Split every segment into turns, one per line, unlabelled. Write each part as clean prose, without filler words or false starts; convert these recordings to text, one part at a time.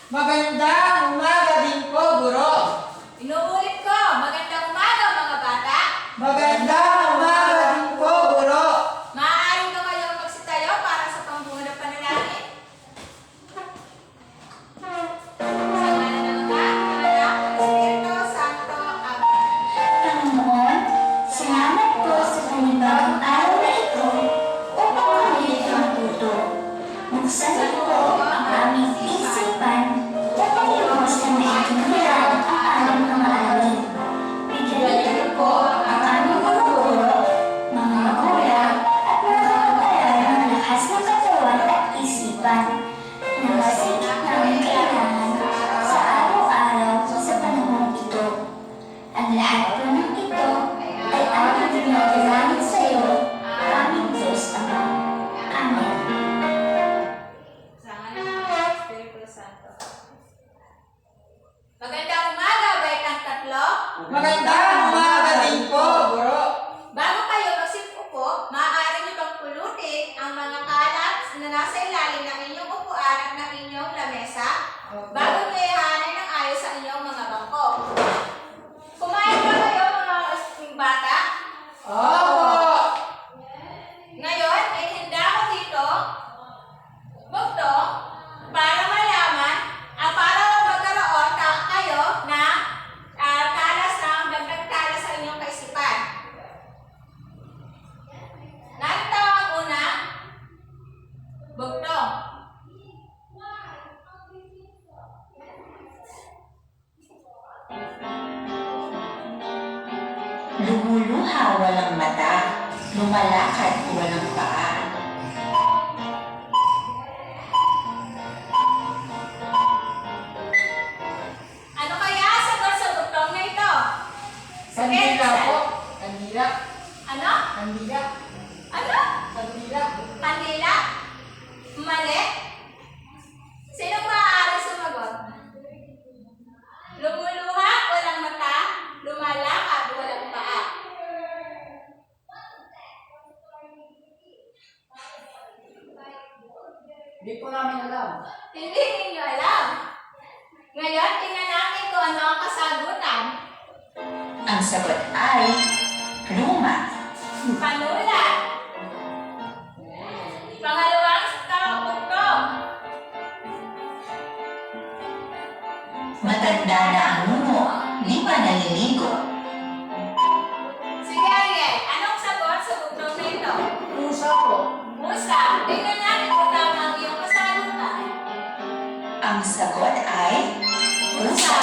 Magandang umaga din po, guro.
Inuulit ko, magandang umaga mga bata.
Magandang umaga din po, guro.
Maaari ba kayong magsitayo para sa pambuo ng panalangin? Sa ngalan ng Ama, ng Anak, ng Espiritu Santo. Amen.
Panginoon, salamat po sa panibagong araw na ito upang kami ito matuto. Buksan niyo po ang aming isipan upang iwas na naiintindihan ang aming mga alin. Bigyan niyo po ang aming mga guro, mga magulang at mga kapataran ng lakas ng katawan at isipan na masigit namin kailangan sa araw-araw sa panahon ito. Ang lahat po ng ito ay aming dinadalangin sa iyo, aming Diyos Ama. Amen.
Sa ngalan ng Ama, ng Espiritu Santo. Magandang umaga, baikang tatlo.
Magandang umaga din po, guro.
Bago kayo magsipupo, maaari niyo bang pulutin ang mga kalat na nasa ilalim ng inyong upuan at ng inyong lamesa bago niyo ihanay ng ayos sa inyong mga bangko. Kumain ba kayo mga bata?
Opo.
Ngayon, ay hinda ko dito, bugto, para malaman, para magkaroon kayo na talas ng dagdag talas sa inyong kaisipan. Narito ang una, bugto.
Lumuluha walang mata, lumalakad walang paa.
Ano kaya ang sagot sa bugtong na ito?
Kandila po. Kandila.
Ano?
Kandila.
Ano?
Kandila.
Kandila? Mali? Sinong maaari sumagot? Lumuluha, walang mata, lumalakad, walang paa.
Hindi po namin alam.
Hindi ninyo alam. Ngayon, tingnan natin kung ano ang kasagutan.
Ang sagot ay luma.
Panulat. Pangalawang bugtong.
Matanda na ang muno, di pa naliligo.
Sige, Ariel, anong sagot sa bugtong na ito?
Pusa po.
Musa, tingnan natin kung tama ang iyong kasagutan.
Ang sagot ay
Musa.
pusa.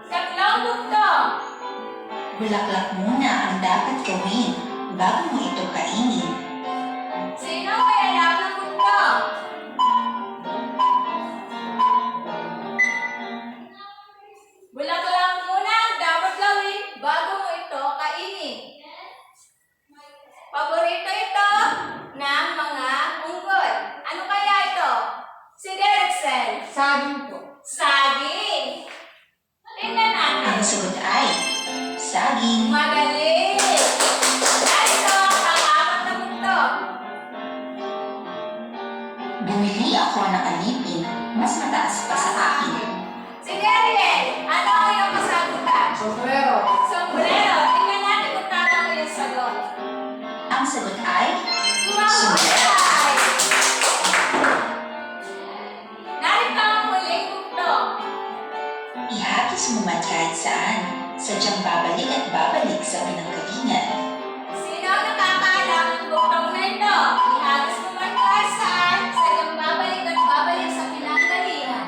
Tatlong bugtong.
Bulaklak muna ang dapat gawin bago mo ito kainin.
Sino may alam ng bugtong? Bulaklak muna ang dapat gawin bago mo ito kainin. Paborito ito ng mga unggoy. Ano kaya ito? Sige, Rexel.
Saging po.
Saging. Tingnan
Ang
natin.
sagot ay saging.
Magaling. Narito ang pang-apat na bugtong.
Bumili ako ng alipin, mas mataas pa sa akin.
Sige, Ariel. Ano ang iyong kasagutan?
Sombrero.
Sombrero. Tingnan natin kung tama ang iyong sagot.
Ang sagot ay
Mahusay! Narito ang huling bugtong.
ihagis mo man kahit saan, sadyang babalik at babalik sa pinanggalingan.
Sino ang nakakaalam ng bugtong na ito? Ihagis mo man kahit saan, sadyang babalik at babalik sa pinanggalingan.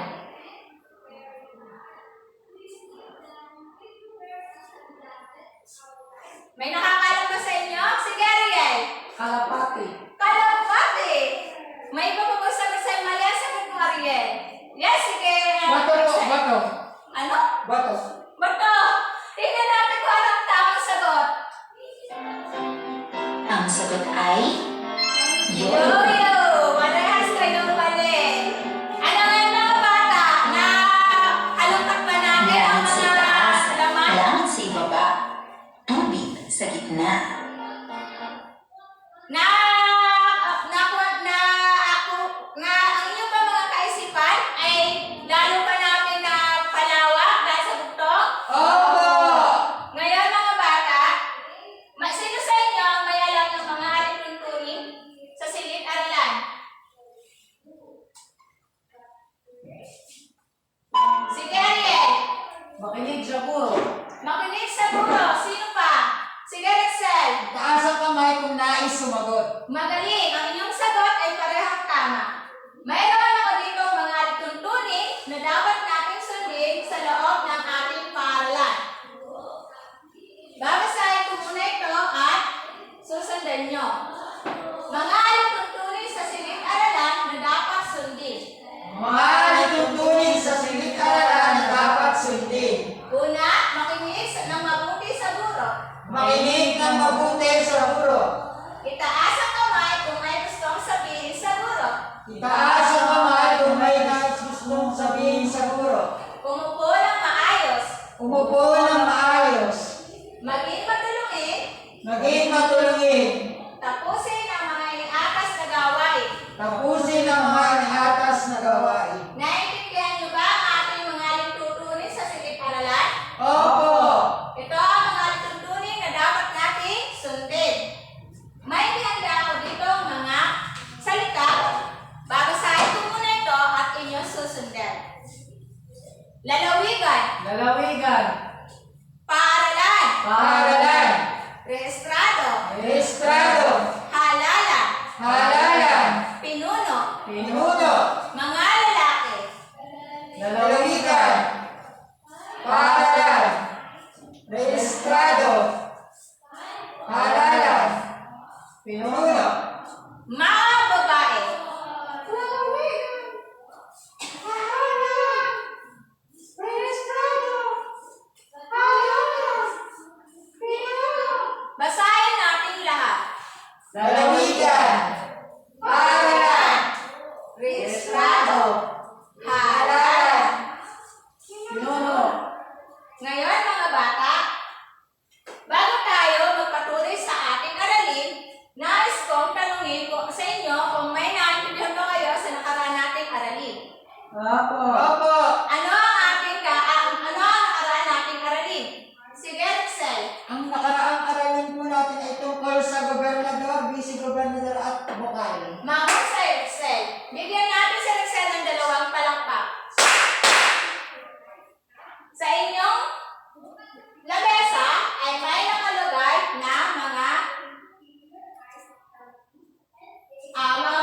May nakakaalam ba sa inyo? Sige, Ariel.
Kalapati.
Kalapati! May iba pa ba sagot sa mali ang sagot mo, Ariel? Yes, sige.
Bato po. Bato.
Ano?
Bato.
Bato! Tingnan natin kung anong tamang sagot.
Ang sagot ay yoyo.
Yoyo! Marahas kayong mali. Ano nga mga bata na halongkat ba natin ang
Langit sa
mga
itaas,
laman?
langit sa ibaba, tubig sa gitna.
Na ako na ang inyong
Taas ang kamay kung nais sumagot.
Magaling! Ang inyong sagot ay parehang tama. Mayroon ako dito mga tuntunin na dapat nating sundin sa loob ng ating paaralan. Babasahin ko muna ito at susundan nyo. Mga tuntunin sa silid-aralan na dapat sundin.
Mga alituntunin sa silid-aralan na dapat sundin.
Una, makinig ng mabuti sa guro.
Makinig ng mabuti sa guro.
Itaas ang kamay kung may gustong sabihin sa guro.
Itaas ang kamay kung may nais gustong sabihin sa guro.
Umupo ng maayos.
Umupo ng maayos.
Maging matulungin.
Maging matulungin.
Tapusin ang mga iniatas na gawain.
Tapusin ang mga iniatas na gawain.
Naiintindihan niyo ba ang ating mga tuntunin sa silid-aralan?
Opo.
Ito ang mga tuntunin na dapat nating sundin. May ihanda ako dito mga salita. Babasahin ko muna ito at inyong susundan. Lalawigan.
Lalawigan.
Paaralan.
Paaralan.
Rehistrado.
Rehistrado.
Halalan.
Halalan.
Pinuno.
Pinuno.
Mga lalaki.
Lalawigan. Paaralan. Rehistrado. Halalan. Pinuno.
Mga babae. Basahin natin lahat.
Lalawigan. Paaralan.
Rehistrado. Halalan.
Pinuno.
Ngayon mga bata, bago tayo magpatuloy sa ating aralin, nais kong tanungin ko sa inyo kung may naintindihan ba kayo sa nakaraan nating aralin.
Opo. Opo.
Ano ang nakaraan nating aralin? Sige, Rexel.
Ang nakaraang aralin po natin ay tungkol sa gobernador, vice-gobernador at bokal.
Mahusay, Rexel. Bigyan natin si Rexel ng 2 palakpak. Sa inyong lamesa ay may nakalagay na mga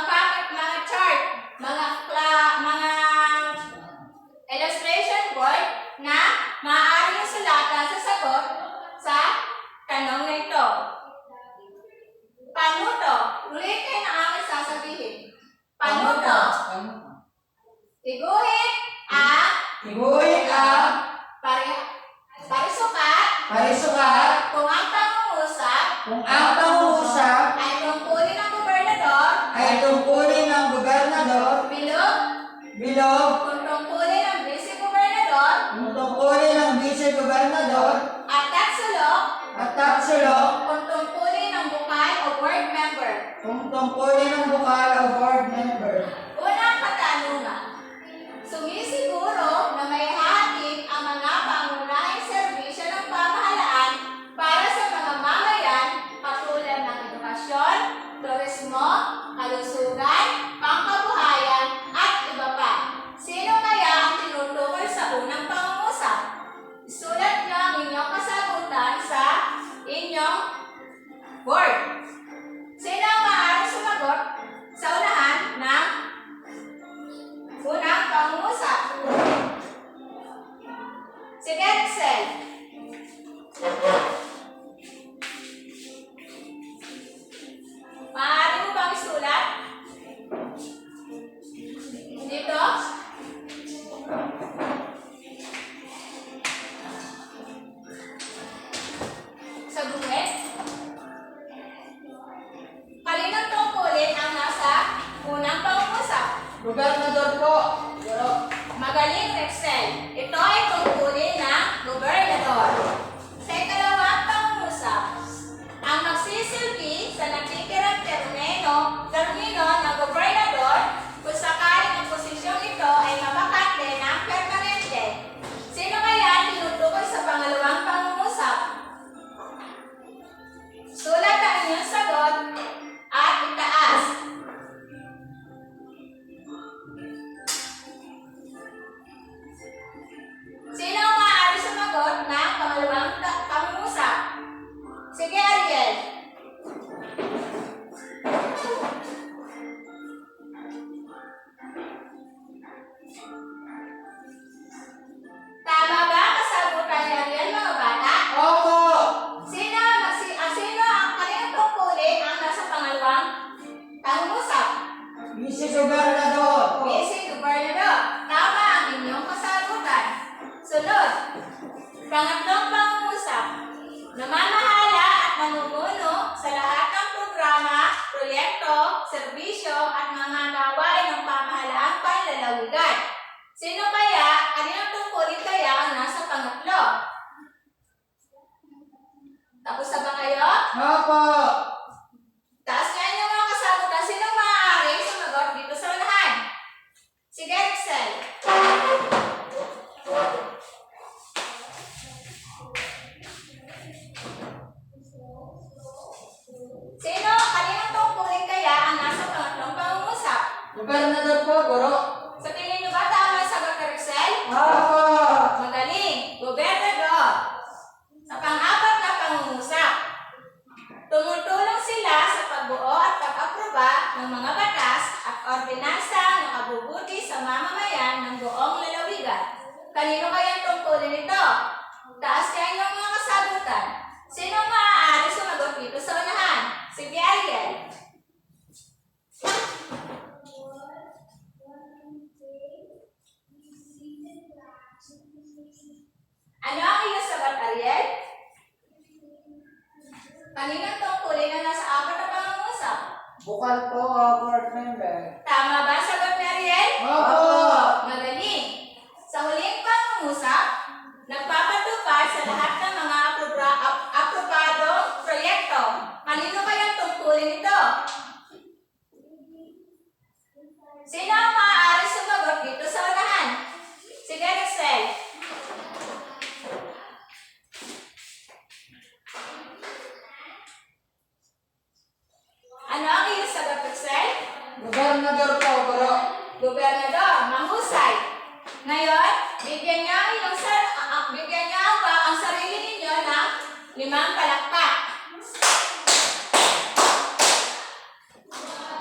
packet, mga chart, mga illustration board na maaari yung sulatan sa sagot sa tanong na ito. Panuto. Ulitin ang aking sasabihin. Panuto. Tiguhit ang
Tiguhit ang
parisukat
parisukat
kung ang pangungusap
kung ang pangungusap
ay tungkulin ng gobernador,
ay tungkulin ng gobernador,
bilog
bilog,
kung tungkulin ng vice-gobernador,
kung tungkulin ng vice-gobernador,
at tatsulok
at tatsulok,
kung tungkulin ng bukal o board member.
kung tungkulin ng bukal o board member.
Unang katanungan. Sumisiguro na may hatid ang mga pangunahing serbisyo ng pamahalaan para sa mga mamayan katulad ng edukasyon, turismo, kalusugan, pangkabuhayan, at iba pa. Sino kaya ang tinutukoy sa unang pangungusap? Isulat niyo ang inyong kasagutan sa inyong board. Sino ang maaaring sumagot sa unahan ng unang pangungusap? Sige, Rexel. Maaari mo bang isulat? Dito? Sa guhit? Kaninong tungkulin ang nasa unang pangungusap?
Gobernador po.
Magaling, Rexel. Ito ay tungkulin ng gobernador. Sa ikalawang pangungusap, ang magsisilbi sa natitirang termino ng gobernador kung sakaling ang posisyong ito ay mabakante ng permanente. Sino kaya ang tinutukoy sa pangalawang pangungusap? Sulat ang inyong sagot at itaas. Sino ang maaari sumagot ng pangalawang Kaninong tungkulin kaya ang nasa pangatlo? Tapos na ba kayo?
Opo.
Taas nga yung mga kasagutan. Sino maaari sumagot dito sa unahan? Sige, Rexel. Kaninong tungkulin kaya ang nasa pangatlong pangungusap?
Gobernador po, Guro.
Sa tingin niyo ba tama ang sagot ni Rexel?
Opo.
Magaling! Gobernador! Sa pang-apat na pangungusap, tumutulong sila sa pagbuo at pag-aproba ng mga batas at ordinansa na nakabubuti sa mamamayan ng buong lalawigan. Kanino kayang tungkulin ito? Taas kayo ang mga kasagutan. Sino maaari sumagot dito sa unahan? Sige, Ariel. Ano ang iyong sagot, Ariel? Kaninong tungkulin na nasa apat na pangungusap?
Bukal po, board member.
Tama ba ang sagot ni Ariel?
Opo.
Magaling! Sa huling pangungusap, nagpapatupad sa lahat ng mga aprobadong proyekto. Kanino kayang tungkulin ito? Sino ang maaari sumagot dito sa unahan? Sige, Rexel. Ano ang iyong sagot, Rexel?
Gobernador po, Guro.
Gobernador, mahusay. Ngayon, bigyan niyo ang sarili ninyo ng 5 palakpak.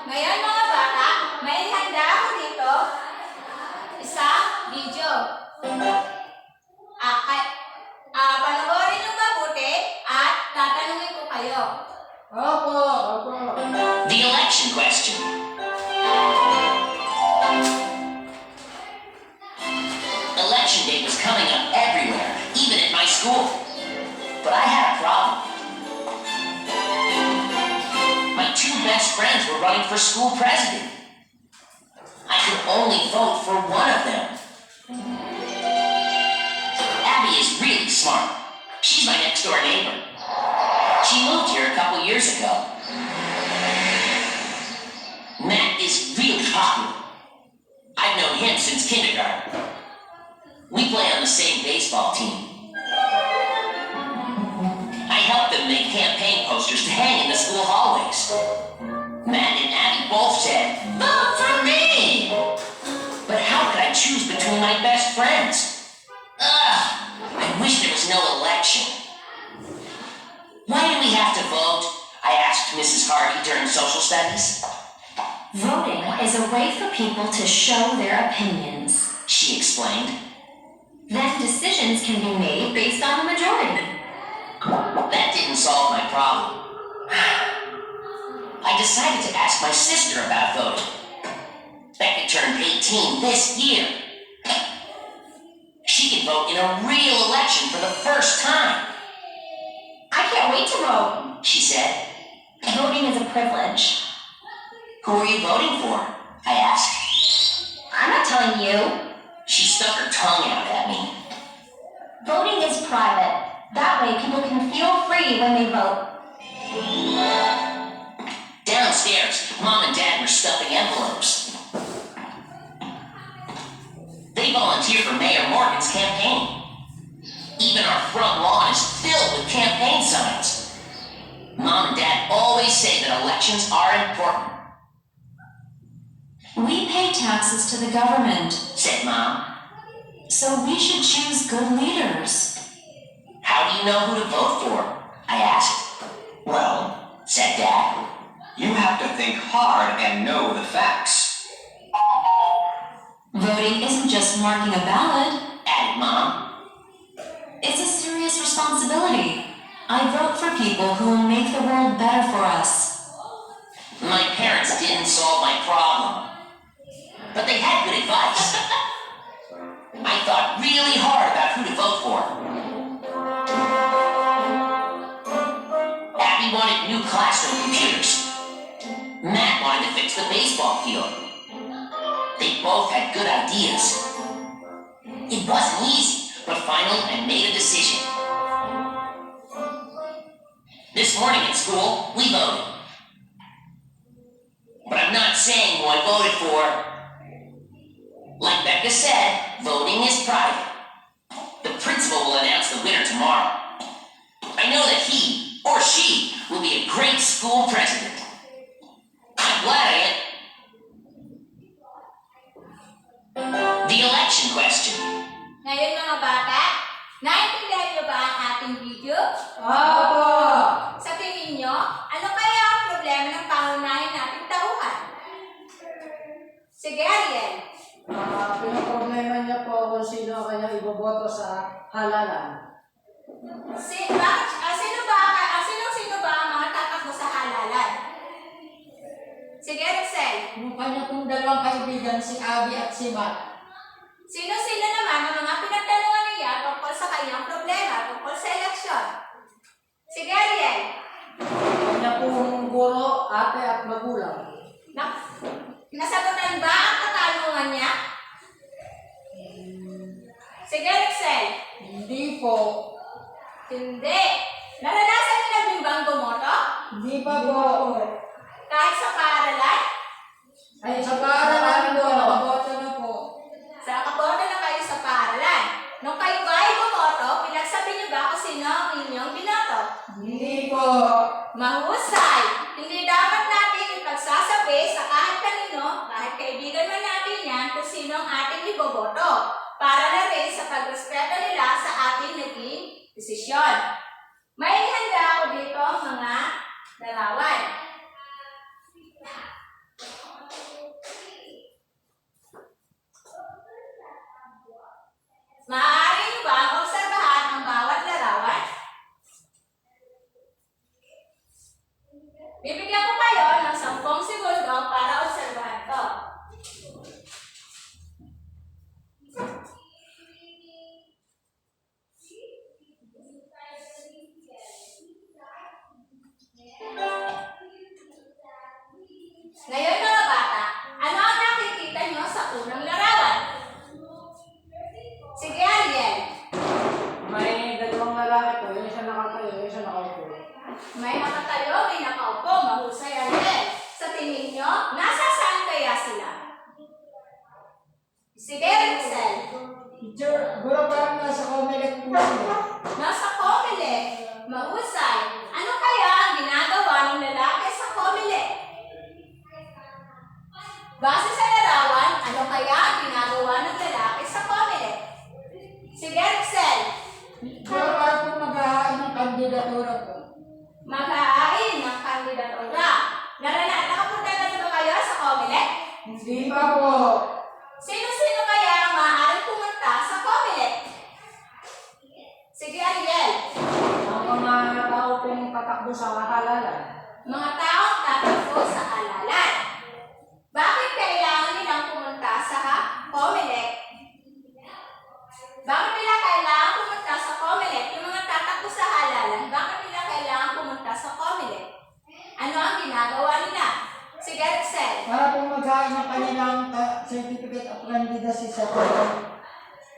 Ngayon mga bata, may handa ako dito isang video. Panoorin niyo mabuti at tatanungin ko kayo.
Opo. Opo.
The election question. Election day was coming up everywhere, even at my school. But I had a problem. My 2 best friends were running for school president. I could only vote for one of them. Abby is really smart. She's my next door neighbor. She moved here a couple years ago. Matt is really popular. I've known him since kindergarten. We play on the same baseball team. I helped them make campaign posters to hang in the school hallways. Matt and Abby both said, "Vote for me!" But how could I choose between my best friends? Ugh, I wish there was no election. Why do we have to vote? I asked Mrs. Hardy during social studies.
Voting is a way for people to show their opinions.
She explained.
Then decisions can be made based on the majority.
That didn't solve my problem. I decided to ask my sister about voting. Becca turned 18 this year. She can vote in a real election for the first time.
I can't wait to vote,
She said.
Voting is a privilege.
Who are you voting for? I asked.
I'm not telling you.
She stuck her tongue out at me.
Voting is private. That way people can feel free when they vote.
Downstairs, Mom and Dad were stuffing envelopes. They volunteer for Mayor Morgan's campaign. Even our front lawn is filled with campaign signs. Mom and Dad always say that elections are important,
We pay taxes to the government,
said Mom.
so we should choose good leaders.
How do you know who to vote for? I asked.
Well,
Said Dad.
you have to think hard and know the facts.
Voting isn't just marking a ballot.
Added Mom.
It's a serious responsibility. I vote for people who will make the world better for us.
My parents didn't solve my problem, but they had good advice. I thought really hard about who to vote for. Abby wanted new classroom computers. Matt wanted to fix the baseball field. They both had good ideas, It wasn't easy, but finally I made a decision. This morning at school, we voted. But I'm not saying who I voted for. Like Becca said, voting is private. The principal will announce the winner tomorrow. I know that he or she will be a great school president. I'm glad I am. The election question.
Ngayon mga bata, naintindihan niyo ba ang ating video?
Opo!
Sa tingin niyo, ano kaya ang problema ng pangunahin nating tauhan? Sige, Ariel.
Pinaproblema niya po kung sino ang kanyang iboboto sa halalan.
Sino ba ang mga tatakbo sa halalan? Sige, Rexel.
Yung kanya pong dalawang kaibigan, si Abby at si Matt.
Sino-sino naman ang mga pinagtanungan niya tungkol sa kanyang problema tungkol sa eleksyon? Sige, Ariel.
Kanya pong guro, ate at magulang.
Nasagutan ba ang katanungan niya? Sige, Rexel.
Hindi po.
Hindi. Naranasan niyo na din bang bumoto?
Hindi pa po.
Kahit sa paaralan?
Ay, sa paaralan po, nakaboto na po.
Sa nakaboto na kayo sa paaralan. Nung kayo ba ay bumoto, pinagsabi niyo ba kung sino ang inyong binoto?
Hindi po.
Mahusay! Hindi dapat natin ipagsasabi sa kahit kanino, kahit kaibigan man natin yan, kung sino ang ating iboboto. Para na rin sa pagrespeto nila sa ating naging desisyon. May handa ako dito mga larawan. Maaari niyo ba obserbahan ang bawat larawan? Bibigyan ko kayo ng 10 segundo para obserbahan to. Ngayon mga bata, ano ang nakikita nyo sa unang larawan? Sige, Ariel.
May dalawang lalaki po, yung isa nakatayo, yung isa nakaupo.
May nakatayo, may nakaupo. Mahusay, Ariel. Sa tingin nyo, nasa saan kaya sila? Sige, Rexel.
Teacher, guro parang nasa Comelec po sila.
Nasa Comelec. Mahusay. Ano kaya ang ginagawa ng lalaki sa Comelec? Base sa larawan, ano kaya ang ginagawa ng lalaki sa Comelec? Sige, Rexel.
Guro parang po maghahain ng kandidatura po.
Maghahain ng kandidatura. Nakapunta na ba kayo sa Comelec?
Hindi pa po.
Sino-sino kaya ang maaaring pumunta sa Comelec? Sige, Ariel.
Ang mga tao pong tatakbo sa halalan.
Mga taong tatakbo sa halalan. Bakit kailangan nilang pumunta sa Comelec? Bakit nila kailangan pumunta sa Comelec? Yung mga tatakbo sa halalan, bakit nila kailangan pumunta sa Comelec? Ano ang ginagawa nila? Sige, Rexel.
Para pong maghahain ng kanilang certificate of candidacy sa Comelec.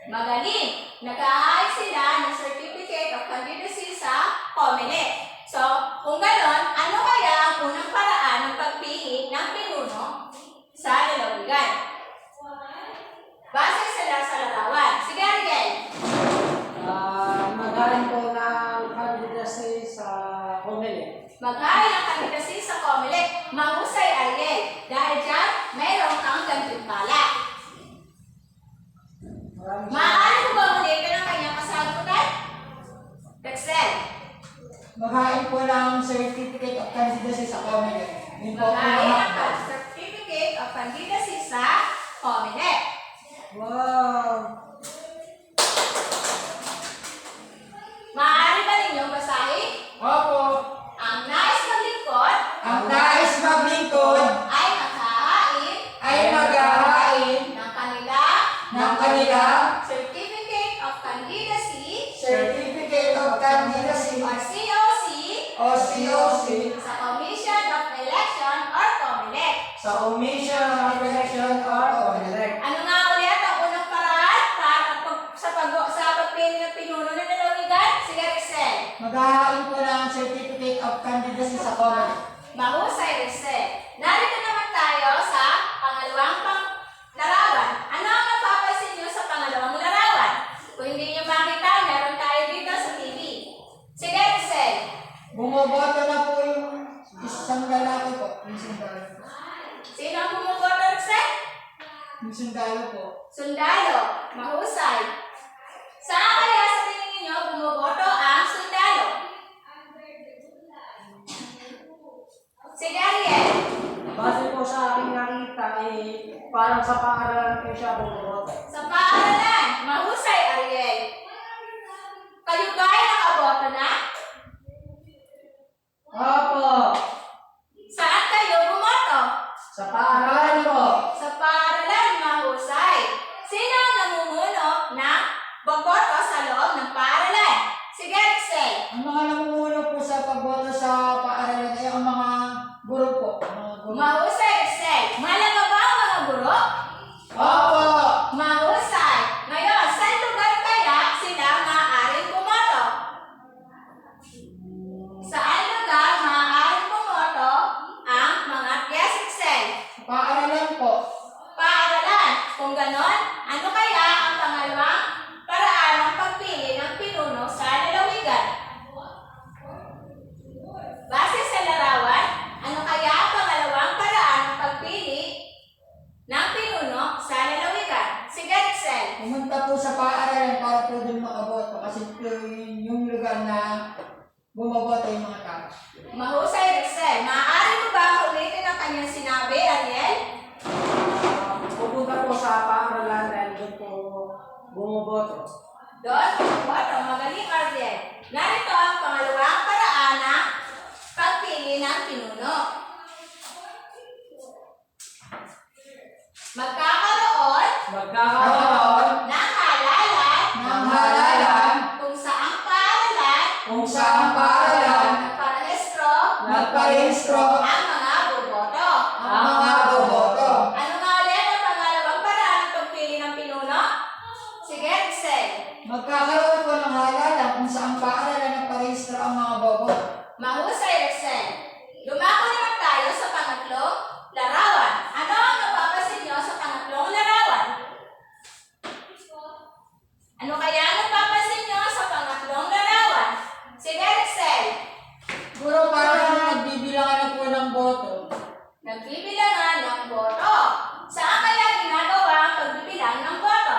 Magaling! Nag-aayos sila ng Certificate of Candidacy sa Comelec. So, kung ganon, ano kaya ang unang paraan ng pagpili ng pinuno sa lalawigan? Base sa larawan. Sige, Ariel.
Maghahain po ng candidacy sa Comelec.
Maghain ang candidacy sa Comelec. Mahusay, Ariel. Dahil dyan, mayroong kang gantimpala. Maaari mo ba ulitin ang kanyang kasagutan? Rexel.
Maghahain po ng certificate of candidacy sa Comelec. Yun po po
Maghain
mga-
ang Certificate of Candidacy sa Comelec.
Wow!
Maaari ba ninyong basahin?
Opo!
Ang nais maglingkod
Ang nais maglingkod
ay maghahain
ay maghahain
ng kanila
ng kanilang
Certificate of Candidacy
Certificate of Candidacy
or COC
o COC
sa Commission of Election or Comelec.
sa Commission of Election or Comelec.
Ano nga ulit ang unang paraan para
Bumoboto na po yung isang lalaki po. Yung sundalo.
Sino ang bumoboto, Rexel?
Yung sundalo po.
Sundalo. Mahusay. Saan kaya sa tingin ninyo bumoboto ang sundalo? Sige, Ariel.
Base po sa aking nakita, parang sa paaralan ko siya bumoboto.
Sa paaralan. Mahusay, Ariel. Kayo ba ay nakaboto na?
Opo!
Saan kayo bumoto?
Sa paaralan po!
Sa paaralan, mahusay. Sino ang namumuno ng boboto sa loob ng paaralan? Sige, Rexel.
Ang mga namumuno po sa pagboto sa paaralan ay ang mga guro po. Mga guro.
Mahusay, Rexel. Malaga ba ang mga guro?
Opo!
Mahusay. Ngayon, saan lugar kaya sila maaaring bumoto? Saan lugar maaaring bumoto ang mga yes, Rexel?
Paaralan po.
Paaralan. Kung ganon, ano kaya ang pangalawang paraan ng pagpili ng pinuno sa lalawigan? Base sa larawan, ano kaya ang pangalawang paraan ng pagpili ng pinuno sa lalawigan? Sige, Rexel.
Pumunta po sa paaralan para po doon makaboto kasi po yun yung lugar na bumoboto yung mga tao.
Mahusay, Rexel. Maaari mo ba ulitin ang kanyang sinabi, Ariel?
Pupunta po sa paaralan dahil doon po bumoboto.
Doon, bumoto. Magaling, Ariel. Narito ang pangalawang paraan ng pagpili ng pinuno.
Magkakaroon
ng halalan
Ng halalan
kung saang paaralan
kung saan paaralan
nagparehistro
nagparehistro
ang mga boboto.
ang mga boboto.
Ano nga ulit ang pangalawang paraan ng pagpili ng pinuno? Sige, Rexel.
Magkakaroon po ng halalan kung saan paaralan nagparehistro ang mga boboto.
Mahusay, Rexel. Lumako naman tayo sa pangatlong larawan. Ano ang napapansin nyo sa pangatlong larawan? Ano kaya ang napapansin nyo sa pangatlong larawan? Sige, Rexel.
Guro, parang nagbibilangan na po ng boto.
Nagbibilangan ng boto. Saan kaya ginagawa ang pagbibilang ng boto?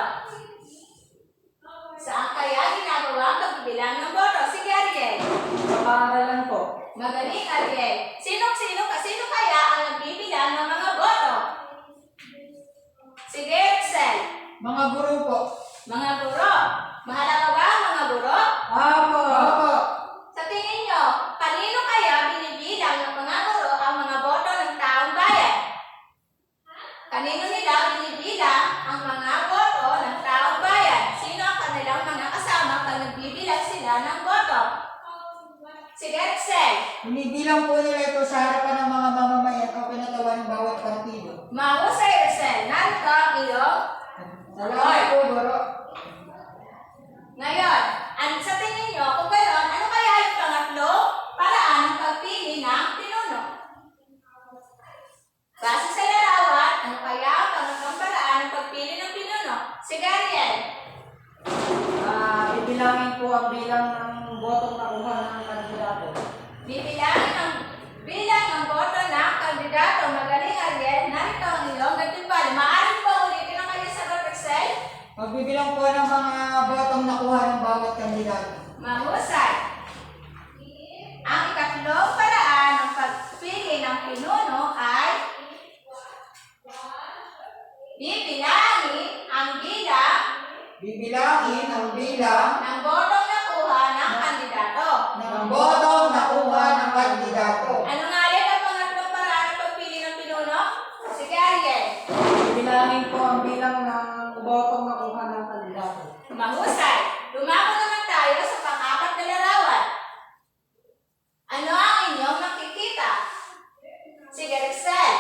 Saan kaya ginagawa ang pagbibilang ng boto? Sige, Ariel.
sa paaralan po.
Magaling, Ariel. Sino kaya ang nagbibilang ng mga boto? Sige, Rexel.
Mga guro po.
Mga guro. Mahalaga ba ang mga guro?
Opo!
Opo.
Sa tingin nyo, kanino kaya binibilang ng mga guro ang mga boto ng taong bayan? Kanino nila binibilang ang mga boto ng taong bayan? Sino ang kanilang mga kasama pag nagbibilang sila ng boto? Sige, Rexel.
Binibilang po nila ito sa harapan ng mga mamamayan o pinatawa ng bawat partido.
Mahusay, Rexel. Narito ang iyong
Salamat po, guro.
ngayon. Sa tingin nyo, kung gano'n, ano kaya yung pangatlo paraan ng pagpili ng pinuno? Base sa larawan, ano kaya ang pangatlong paraan ng pagpili ng pinuno? Sige, Ariel.
Ibilangin po ang bilang ng botong nakuha ng kandidato.
Bibilangin ang bilang ng boto ng kandidato. Magaling, Ariel. Narito ang iyong nagtimpal. Maaari mo ba ulitin ang kanyang sagot, Excel?
Magbibilang po ng mga botong nakuha ng bawat kandidato.
Mahusay. Ang ikatlong paraan ng pagpili ng pinuno ay bibilangin ang bilang
Bibilangin ang bilang
ng botong nakuha ng kandidato.
ng botong nakuha ng kandidato.
Ano nga ulit ang pangatlong paraan ng pagpili ng pinuno? Sige, Ariel.
Ibilangin po ang bilang ng botong nakuha ng kandidato.
Mahusay. Lumako naman tayo sa pang-apat na larawan. Ano ang inyong nakikita? Sige, Rexel.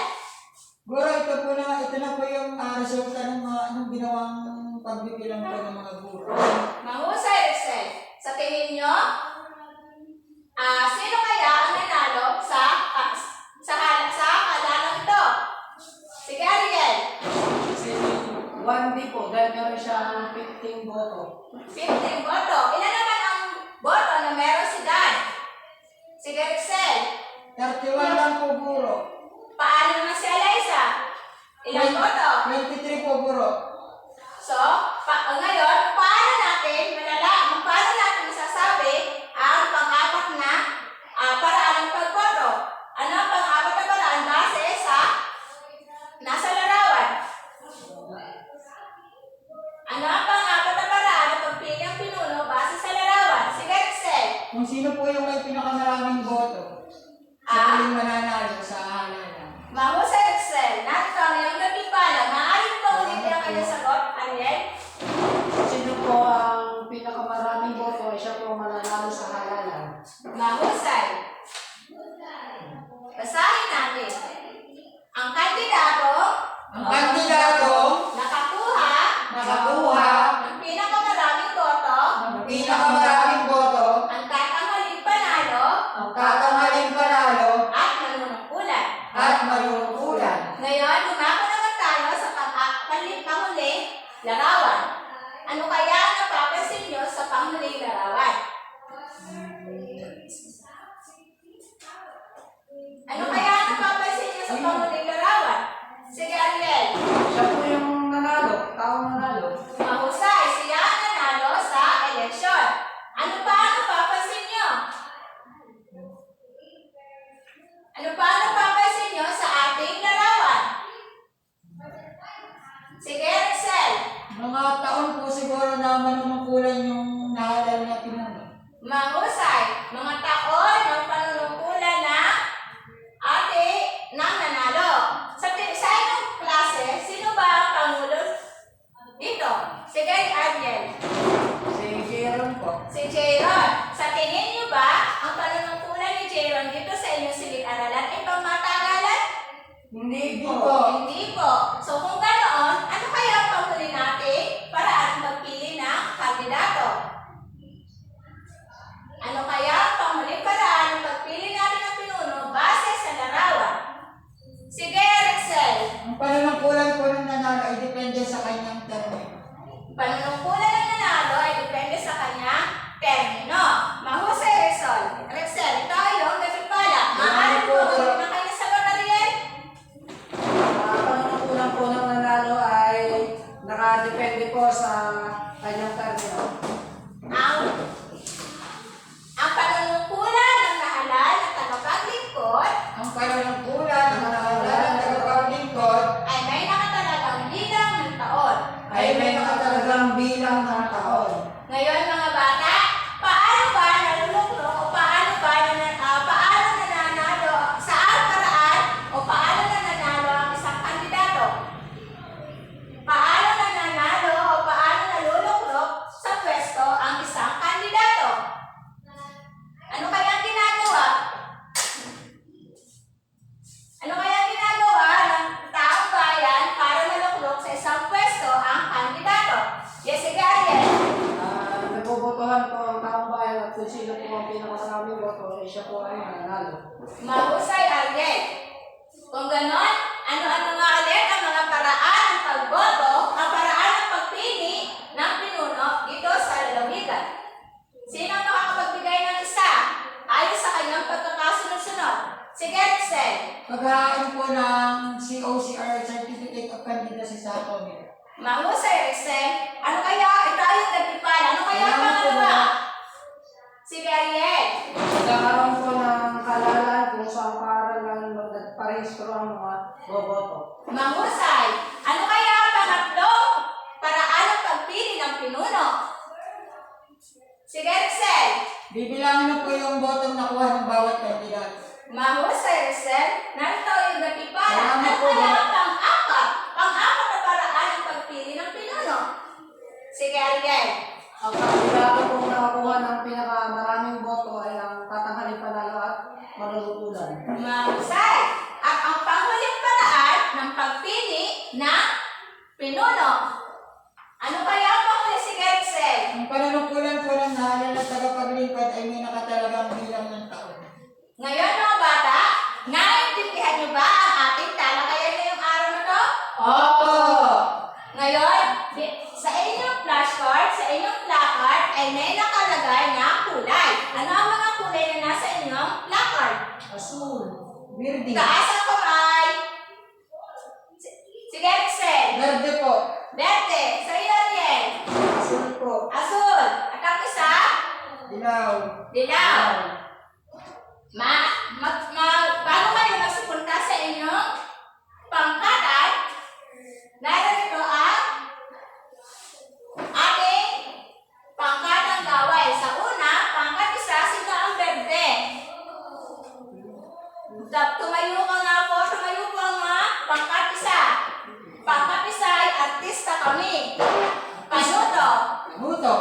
Guro, ito na po yung resulta ng mga anong ginawang pagbibilang po ng mga guro.
Mahusay, Rexel. Sa tingin nyo, sino kaya ang nanalo sa halalang ito? Sige, Ariel.
Kasi 1D po, dahil meron siyang 15 boto.
15 boto. Ilan naman ang boto na meron si Dan? Sige, Rexel,
31 lang po, guro.
paano naman si Eliza? Ilang boto?
23 po, guro.
So, ngayon, paano natin masasabi ang pang-apat na paraan ng pagboto? Ano ang pang-apat na paraan base sa nasa larawan? Ano ang pang-apat na paraan ng pagpili ang pinuno base sa larawan? Sige, Rexel.
Kung sino po yung may pinakamaraming boto, siya po yung mananalo sa halalan.
Mahusay, Rexel. Narito ang iyong nagpipala. Maaari mo ba ulitin ang kanyang sagot, Ariel?
Sino po ang pinakamaraming boto ay siya po mananalo sa halalan.
Mahusay. Basahin natin. Ang kandidato
nakakuha
ng pinakamaraming boto
ng pinakamaraming boto
ang tatanghaling panalo
ang tatanghaling panalo
at manunungkulan.
at malulungkulan.
Ngayon, dumako naman tayo sa panghuling larawan. Ano kaya ang napapansin nyo sa panghuling larawan? Ano kaya ang napapansin nyo sa panghuling larawan? Sige, Ariel.
Siya po yung nanalo, taong nanalo.
Mahusay, siya ang nanalo sa eleksyon. Ano pa ang napapansin nyo? Ano pa ang napapansin nyo sa ating larawan? Sige, Rexel.
Mga taon po siguro na manunungkulan yung nahalal na pinuno.
Mahusay, mga taon ng panunungkulan na nang nanalo. Sa inyong klase, sino ba ang pangulo dito? Sige, Ariel.
Si Jeron po.
Si Jayron. Sa tingin niyo ba, ang panunungkulan ni Jayron dito sa inyong silid-aralan ay pangmatagalan?
Hindi
Hindi
po.
po. So kung ganoon, ano kaya ang panghuli natin para ang magpili ng kandidato? Ano kaya ang panghuli paraan ng pagpili natin ng pinuno base sa larawan? Sige, Rexel.
Ang panunungkulan po ng nanalo ay depende sa kanyang termino.
Panunungkulan ng nanalo ay depende sa kanyang termino. Mahusay, Rexel, ito ay iyong nagpipala. Maaari po ulit na kayo sagot, Ariel?
Ang panunungkulan po ng nanalo ay nakadepende po sa kanyang termino.
Ang panunungkulan ng nahalal na tagapaglingkod
Ang panunungkulan ng nanalo ng tagapaglingkod
ay may nakatalagang bilang ng taon.
ay may nakatalagang bilang ng taon.
Ngayon, mga bata, paano ba naluluklok o paano nananalo, saan paraan o paano nananalo ang isang kandidato? Paano nananalo o paano naluluklok sa pwesto ang isang kandidato? Ano kaya ang ginagawa? Ano kaya ang ginagawa ng taong bayan para maluklok sa isang pwesto ang kandidato? Yes, sige, Ariel.
Nagbobotohan po ang taong bayan at kung sino po ang pinakamaraming boto ay siya po ay mananalo.
Mahusay, Ariel. Kung ganon, ano-ano nga ulit ang mga paraan ng pagboto, ang paraan ng pagpili ng pinuno dito sa lalawigan? Sino ang makakapagbigay ng isa ayon sa kanyang pagkakasunod-sunod? Sige, Rexel.
Paghain po ng COCR, Certificate of Candidacy sa Committee.
Mahusay, Rexel. Ano kaya? Ito ay yung nagpipala. Ano kaya ang pangalawa? Sige, Ariel.
Nagkakaroon po ng halalan kung saan paaralan nagparehistro ang mga boboto.
Mahusay. Ano kaya ang pangatlo? Paraan ng pagpili ng pinuno. Sige, Rexel.
Bibilangin na po yung botong nakuha ng bawat kandidato.
Mahusay, Rexel. Narito yung nagpipala.
Salamat
Ano
po,
kaya
Dad.
ang pang-apat? Pang-apat na paraan ng pagpili ng pinuno. Sige, Ariel.
Ang kandidato pong nakakuha ng pinakamaraming boto ay ang tatanghaling panalo at malulutulan.
Mahusay. At ang panghuling paraan ng pagpili ng pinuno. Ano kaya ang panghuli? Sige, Rexel.
Ang panunungkulan po ng nahalal na tagapaglingkod ay may nakatalagang bilang ng taon.
Ngayon, mga bata, naiintindihan niyo ba ang ating talakayan ngayong araw na to?
Opo!
Ngayon, sa inyong flashcard, sa inyong placard, ay may nakalagay na kulay. Ano ang mga kulay na nasa inyong placard?
Asul.
Verde.
Taas ang kamay. Sige, Rexel.
Verde po.
Verde. Sa iyo, Ariel.
Asul po.
Asul. At ang isa,
Dilaw.
dilaw. Bago kayo magsipunta sa inyong pangkalan, narito ang ating pangkatang gaway. Sa una, pangkat isa, sino ang berde? Tumayo ka nga po, tumayo po ang mga pangkat isa. Pangkat isa ay artista kami. Panuto,
Buto.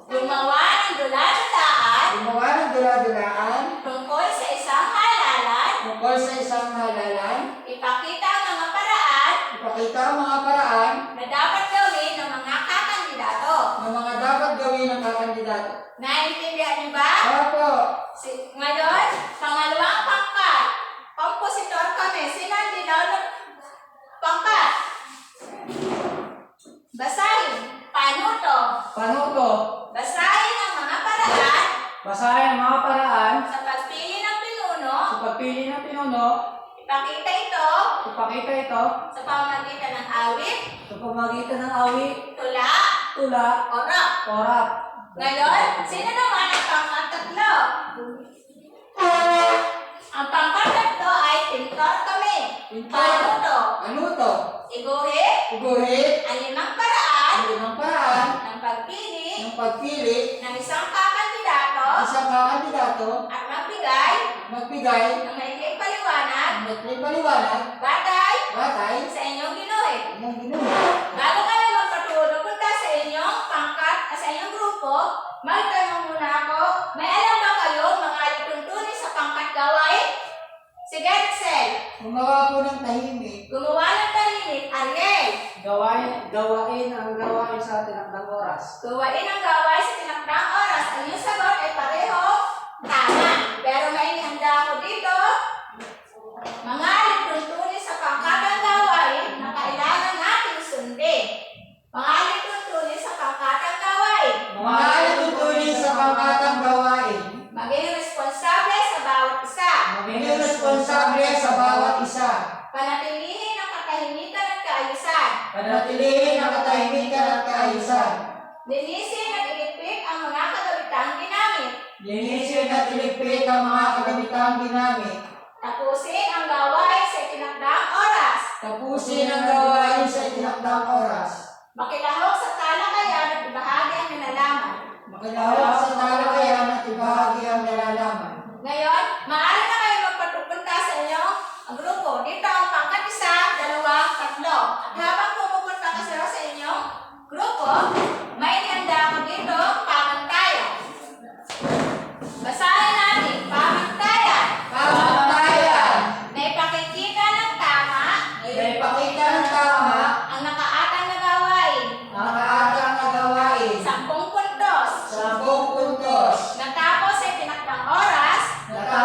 gumawa ng dula-dulaan
Gumawa ng dula-dulaan.
tungkol sa isang halalan,
Tungkol sa isang halalan.
ipakita ang mga paraan
Ipakita ang mga paraan
na dapat gawin ng mga kakandidato.
na mga dapat gawin ng kakandidato.
Naintindihan niyo ba?
Opo.
Ngayon, pangalawang pangkat. Kompositor kami. Sino ang dilaw na pangkat? Basahin. Panuto.
Panuto.
Basahin ang mga paraan
Basahin ang mga paraan
sa pagpili ng pinuno.
sa pagpili ng pinuno.
Ipakita ito
Ipakita ito
sa pamamagitan ng awit,
sa pamagitan ng awit,
tula,
tula,
orak.
orap.
Ngayon, sino naman ang pangkat-tatlo? Ang pangkat-tatlo ay pintor kami.
Pintor.
Panuto.
Panuto.
Iguhit
Iguhit.
ang limang paraan
Ang limang paraan
ng pagpili
ng pagpili
ng isang kakandidato
ng isang kakandidato
at magbigay
magbigay
ng maikling paliwanag
ng maikling paliwanag
batay
batay
sa inyong ginuhit.
ng ginuha.
Bago kayo magpatuloy punta sa inyong pangkat at sa inyong grupo, magtanong muna ako, may alam ba kayo mga ituntunin sa pangkat gawain? Sige, Rexel.
Gumawa po ng tahimik.
Gumawa ng tahimik, Ariel.
Gawain ang gawain sa tinakdang oras.
Gawain ang gawain sa tinakdang oras. Ang iyong sagot ay pareho tama. Pero may inihanda ako dito. Mga ituntunin sa pangkatang gawain na kailangan natin sundin. Mga ituntunin sa pangkatang gawain.
Mga alitutunin sa pangkatang gawain.
Maging responsable sa bawat isa.
Maging responsable sa bawat isa.
Panatilihin ang katahimikan at kaayusan.
Panatilihin ang katahimikan at kaayusan.
Linisin at iligpit ang mga kagamitang ginamit.
Linisin at iligpit ang mga kagamitang ginamit.
Tapusin ang gawain sa tinakdang oras.
Tapusin ang gawain sa itinakdang oras.
Makilahok sa talakayan at ibahagi ang nalalaman.
Makilahok sa talakayan at ibahagi ang nalalaman.
Ngayon, maaari na kayo magpatupunta sa inyong grupo. Dito ang pangkat isa, dalawa, tatlo. At habang pumupunta ka sa inyong grupo, may ihanda ako dito, pamantayan. Basahin natin, pamantayan.
Pamantayan.
Na ipakikita ng tama
Na ipakita ng tama
ang nakaatang na gawain.
ang kaatang na gawain.
10 puntos.
10 puntos.
Natapos ay tinakdang oras.
Natapos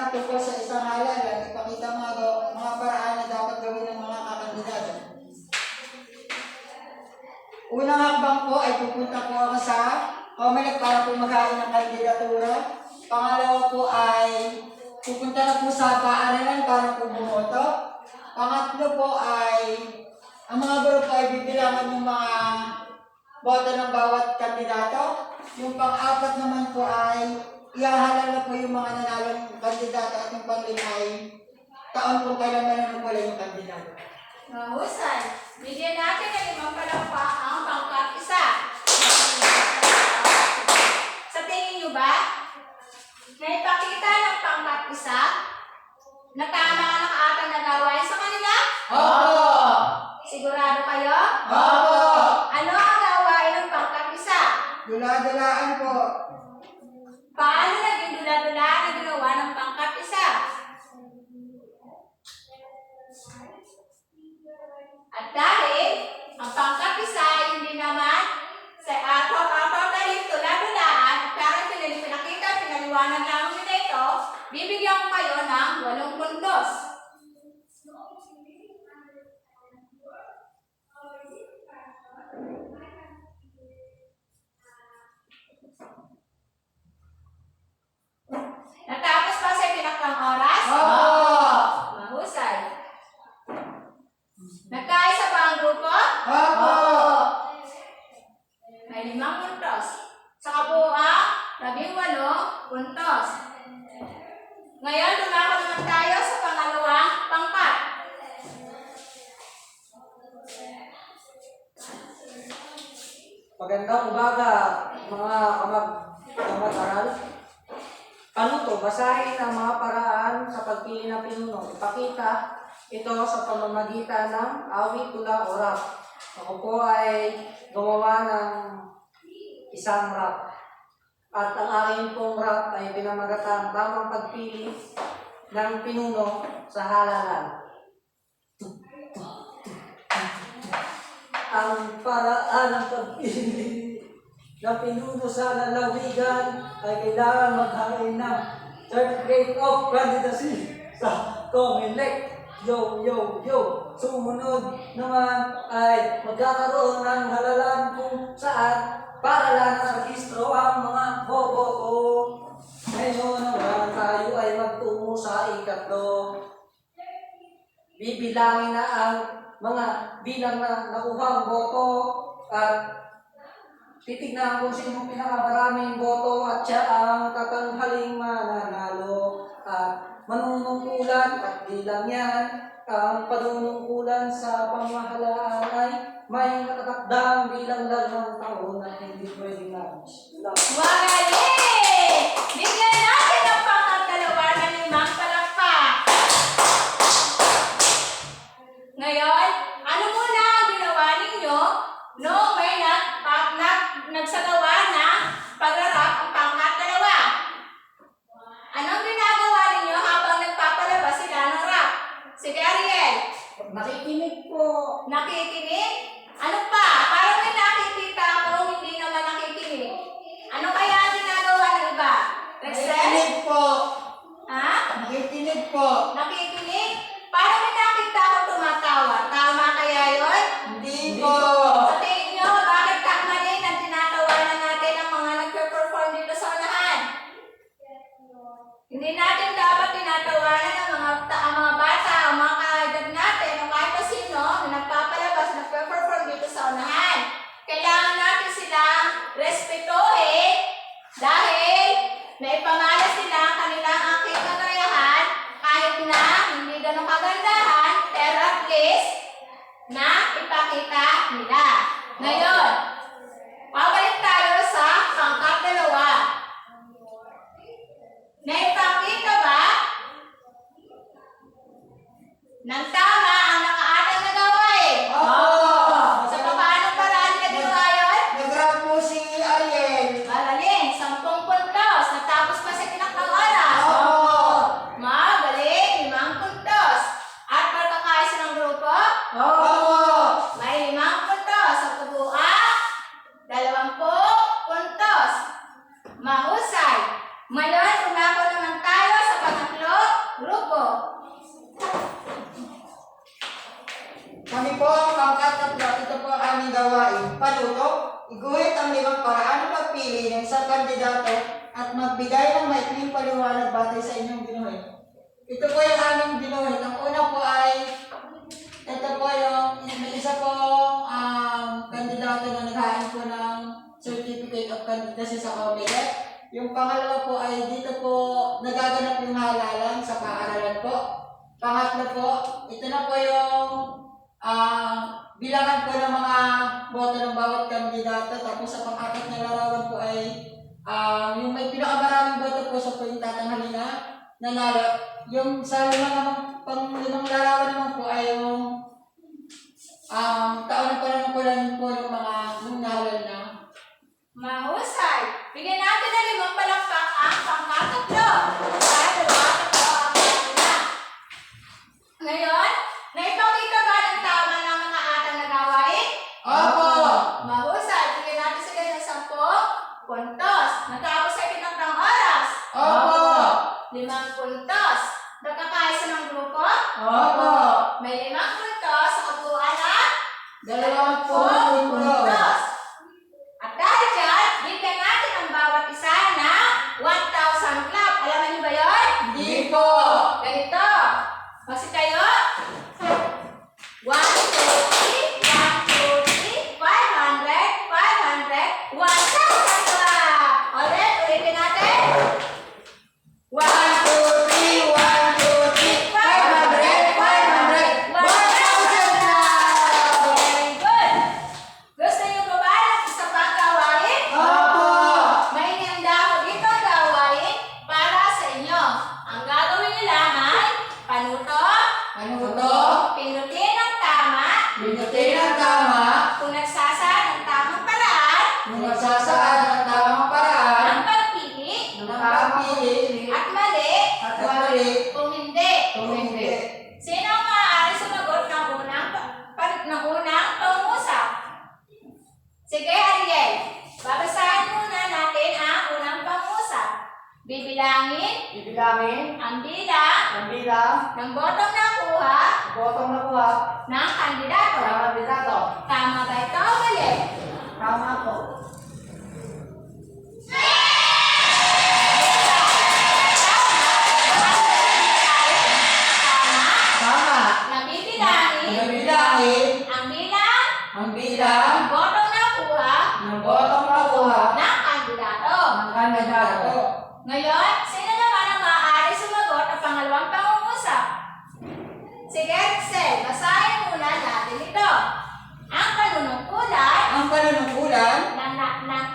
tungkol sa isang halalan, ipakita mga paraan na dapat gawin ng mga kakandidato. Unang hakbang po ay pupunta po ako sa COMELEC para po maghain ng kandidatura. Pangalawa po ay pupunta na po sa paaralan para po bumoto. Pangatlo po ay ang mga grupo ay bibilangan ng mga boto ng bawat kandidato. Yung pang-apat naman po ay ihahalal na po yung mga nanalong kandidato at yung pang-lima ay taon kung kailan manunungkulan yung kandidato.
Mahusay. Bigyan natin ng 5 palakpak ang pangkat isa. Sa tingin nyo ba, naipakita ng pangkat isa na tama ang nakaatang nagawain sa kanila?
Opo!
Sigurado kayo?
Opo!
Ano ang gawain ng pangkat isa?
Dula-dulaan po.
Paano naging dula-dulaan ang ginawa ng pangkat isa? At dahil ang pangkat isa ay hindi naman sa totally dula-dulaan, pero pinakita, pinaliwanag lamang nila ito, bibigyan ko kayo ng 8 puntos. Natapos pa sa pinakang oras?
Opo!
Mahusay. Nagkaisa ba ang grupo?
Opo!
May 5 puntos. Sa kabuuan, 18 puntos. Ngayon, dumako naman tayo sa pangalawang pangkat.
Magandang umaga, mga kamag-aral. Ano to? Basahin ang mga paraan sa pagpili ng pinuno. Ipakita ito sa pamamagitan ng awit, tula, o rap. Ako po ay gumawa ng isang rap. At ang aking pong rap ay pinamagatang tamang pagpili ng pinuno sa halalan. Ang paraan ng pagpili ng pinuno sa lalawigan ay kailangan maghain ng certificate of candidacy sa COMELEC. Yo, yo, yo! Sumunod naman ay magkakaroon ng halalan kung saan para lang sa registro ang mga boboto. Ngayon naman tayo ay magtungo sa ikatlo. Bibilangin na ang mga bilang na nakuhang boto at titignan kung sino pinakamaraming boto at siya ang tatanghaling mananalo. At manunungkulan at bilang yan, ang panunungkulan sa pamahalaan ay may nakatakdang bilang lang ng taon na hindi pwedeng labis.
Magaling! Bigyan natin ang pangkat-dalawa ng 5 palakpak. Ngayon, ano muna ang ginawa ninyo noong may nagsagawa na pagrarap ang pangkat-dalawa? Anong ginagawa ninyo habang nagpapalabas sila ng rap? Sige, Ariel.
Nakikinig po.
Nakikinig? Ano pa? Parang may nakikita ako, hindi naman nakikinig. Ano kaya ang ginagawa ng iba? Rexel?
Nakikinig po!
Ha?
Nakikinig po!
Nakikinig? Parang may nakita ako tumatawa. Tama kaya yun?
Hindi po!
Sa tingin nyo, bakit kakmalin ang tinatawanan natin ang mga nagpe-perform dito sa unahan? Hindi natin dapat tinatawanan ang mga bata, ang mga kaedad natin, o kahit pa sino na nagpapalabas, nagpe-perform dito sa unahan. Kailangan natin silang respetuhin dahil naipamalas nila ang kanilang aking kagayahan kahit na hindi ganun kagandahan, pero at least na ipakita nila. Ngayon, babalik tayo sa pangkat-dalawa. Naipakita ba ng tama ang nakaatang na gawain?
Opo!
Sa paanong paraan nila ginawa yun?
Nag-rap po si Ariel.
Magaling, 10 puntos. Natapos pa sa tinakdang oras.
Opo!
Magaling, 5 puntos. At pagkakaisa ng grupo,
Opo!
may 5 puntos. Sa kabuuan, 20 puntos. Mahusay. Ngayon, umako naman tayo sa pangatlo
iguhit ang 5 paraan ng pagpili ng isang kandidato at magbigay ng maikling paliwanag batay sa inyong ginuhit. Ito po yung aming ginuhit. Ang una po ay, ito po yung may isa pong kandidato na naghain po ng Certificate of Candidacy sa COMELEC. Yung pangalawa po ay dito po nagaganap yung halalan sa paaralan po. Pangatlo po, ito na po yung bilangan po ng mga boto ng bawat kandidato. Tapos sa pang-apat na larawan po ay yung may pinakamaraming boto po sa po yung tatanghalin na nanalo. Yung sa limang larawan naman po ay yung taon na pananampalan po ng mga nung nahalal na.
Mahusay! Bigyan natin ng 5 palakpak ang pangkatatlo. Para dumating po ang kanina. Ngayon, naipakita ba ng tama ng mga atang nagawain?
Opo!
Mahusay! Bigyan natin sila ng 10 puntos. Natapos sa itinakdang oras.
Opo!
5 puntos. Nagkakaisa ng grupo?
Opo!
May 5 puntos sa kabuuan ng
20
10
puntos.
puntos. At dahil dyan, bigyan natin ang bawat isa ng 1,000 clap. Alam niyo ba yun?
Hindi po!
Ganito. Kasi kayo, 1, 2, 3, 1, 2, 3, 500, 500, 1,000 clap. Ulitin natin.
1, 2, 3, 1, 2, 3, 500, 500, 1,000 na!
Very good. Gusto niyo ba ba ng isa pang gawain?
Opo!
May inihanda ako dito ang gawain para sa inyo. Ang gagawin niyo lang ay panuto,
Panuto,
pindutin ang tama,
pinutin ang tama,
kung nagsasaan ng tamang paraan,
kung magsasaan ng tamang paraan,
ang pagpili,
ng pagpili,
at mali,
at mali,
kung hindi.
kung hindi.
Sino ang maaari sumagot ng unang pangusap? Sige, Ariel. Babasahin muna natin ang unang pangusap. Bibilangin
Ibilangin
ang bilang
ang bilang
ng botong nakuha
botong nakuha
ng kandidato.
ng kandidato.
Tama ba ito o mali?
Tama po.
Tama!
Nabibilangin
Nabilangin
ang bilang
ang bilang
ng botong nakuha
ng botong nakuha
ng kandidato.
ng kandidato.
Ngayon, sino naman ang maaari sumagot ng pangalawang pangungusap? Sige, Excel, basahin muna natin ito. Ang panunungkulan
Ang panunungkulan
ng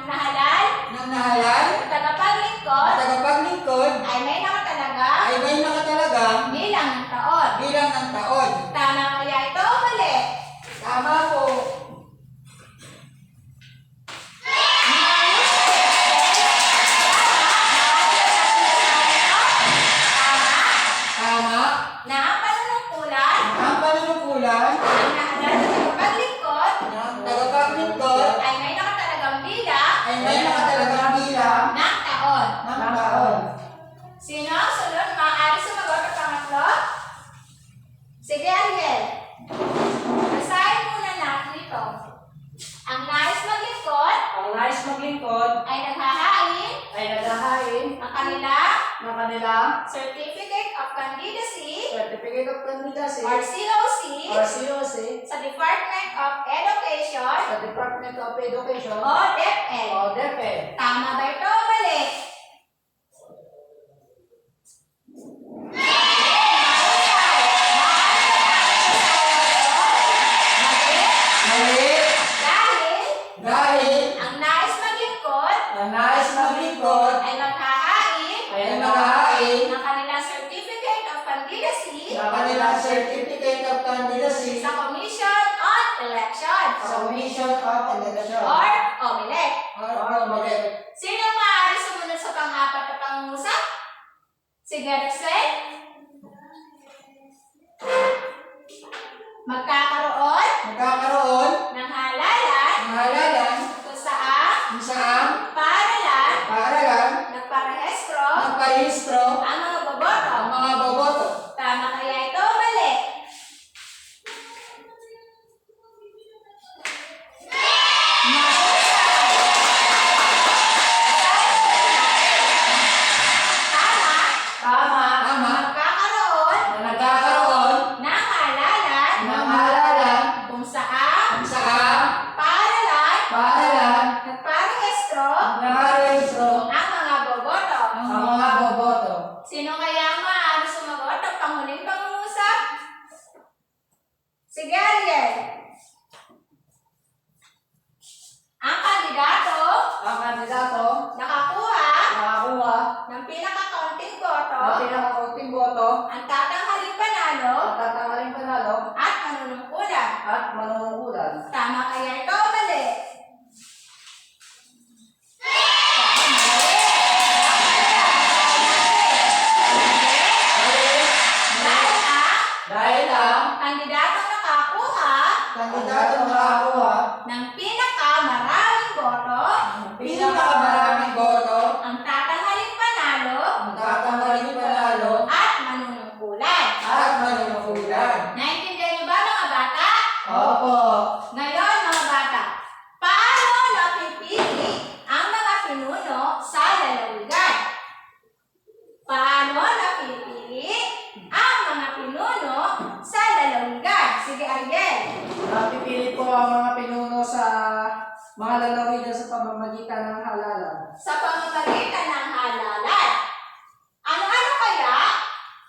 nahalal
ng nahalal
at tagapaglingkod
at tagapaglingkod
ay may nakatalaga
ay may nakatalagang
bilang ng taon.
bilang ng taon.
Tama kaya ito o mali?
Tama po. Tama.
Na ang panunungkulan
Ang panunungkulan
ng nahalal at tagapaglingkod
ng tagapaglingkod
ay may nakatalagang bilang
ay may nakatalagang bilang
ng taon.
ng taon.
Sino ang sunod maaari sumagot ng pangatlo? Sige, Ariel. Basahin muna natin ito. Ang nais maglingkod
Ang nais maglingkod
ay naghahain
ay naghahain
ng kanilang
ng kanilang
Certificate of Candidacy
Certificate of Candidacy
or COC
or COC
sa Department of Education
sa Department of Education
o DepEd.
o DepEd.
Tama ba ito o mali?
Mali. Dahil
Ang nais maglingkod
ang nais maglingkod
ay maghahain
ay maghahain
ng kanilang Certificate of Candidacy
ng kanilang Certificate of Candidacy
sa Commission on Elections
sa Commission of Election
or COMELEC.
or COMELEC.
Sino ang maaari sumunod sa pang-apat na pangungusap? Sige, Rexel. Magkakaroon ng halalan
ng halalan
kung saan
kung saan
paaralan
nagparehistro
ang mga boboto.
ang mga boboto.
Tama kaya ito o mali? Mahusay!
Nakarehistro
ang mga boboto.
ang mga boboto.
Sino kaya ang maaari sumagot ang panghuling pangungusap? Sige, Ariel. Ang kandidato
Ang kandidato
nakakuha
nakakuha
ng pinakakaunting boto
ng pinakakunting boto
ang tatanghaling panalo
at tatanghaling panalo
at manunungkulan.
at manunungkulan.
Tama kaya ito o mali?
Dahil ang
Kandidatong nakakuha
kandidato nakakuha
ng pinakamaraming boto
ng pinakamaraming boto
ang tatanghaling panalo
ang tatanghaling panalo
at manunungkulan.
at manunungkulan.
Naintindihan niyo ba mga bata?
Opo.
Ngayon mga bata, paano napipili ang mga pinuno sa lalawigan? Paano napipili ang mga pinuno sa lalawigan? Sige Ariel.
Napipili po ang mga pinuno sa mga lalawigan sa pamamagitan ng halalan.
Sa pamamagitan ng halalan. Ano-ano kaya